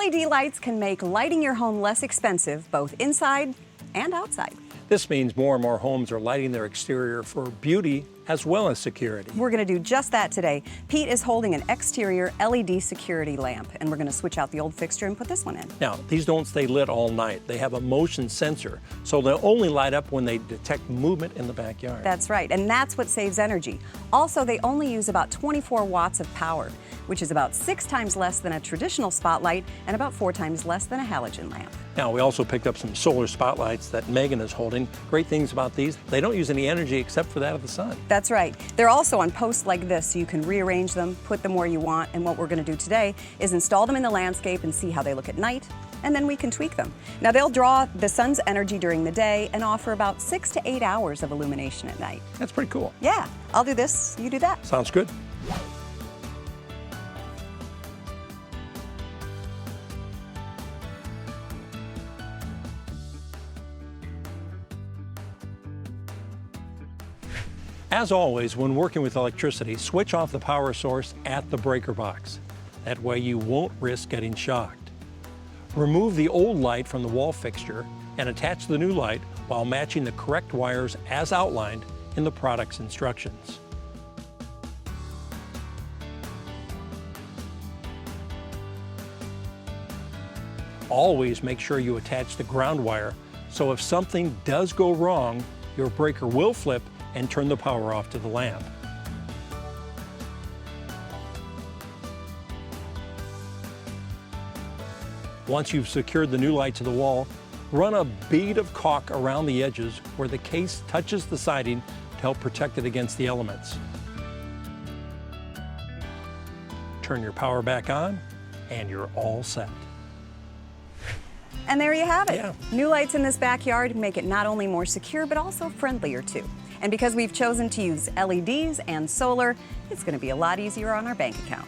LED lights can make lighting your home less expensive, both inside and outside. This means more and more homes are lighting their exterior for beauty as well as security. We're going to do just that today. Pete is holding an exterior LED security lamp, and we're going to switch out the old fixture and put this one in. Now, these don't stay lit all night. They have a motion sensor, so they'll only light up when they detect movement in the backyard. That's right, and that's what saves energy. Also, they only use about 24 watts of power, which is about 6 times less than a traditional spotlight and about 4 times less than a halogen lamp. Now, we also picked up some solar spotlights that Megan is holding. Great things about these, they don't use any energy except for that of the sun. That's right. They're also on posts like this, so you can rearrange them, put them where you want, and what we're going to do today is install them in the landscape and see how they look at night, and then we can tweak them. Now, they'll draw the sun's energy during the day and offer about 6 to 8 hours of illumination at night. That's pretty cool. Yeah, I'll do this, you do that. Sounds good. As always, when working with electricity, switch off the power source at the breaker box. That way you won't risk getting shocked. Remove the old light from the wall fixture and attach the new light while matching the correct wires as outlined in the product's instructions. Always make sure you attach the ground wire so if something does go wrong, your breaker will flip and turn the power off to the lamp. Once you've secured the new light to the wall, run a bead of caulk around the edges where the case touches the siding to help protect it against the elements. Turn your power back on and you're all set. And there you have it. Yeah. New lights in this backyard make it not only more secure, but also friendlier too. And because we've chosen to use LEDs and solar, it's going to be a lot easier on our bank account.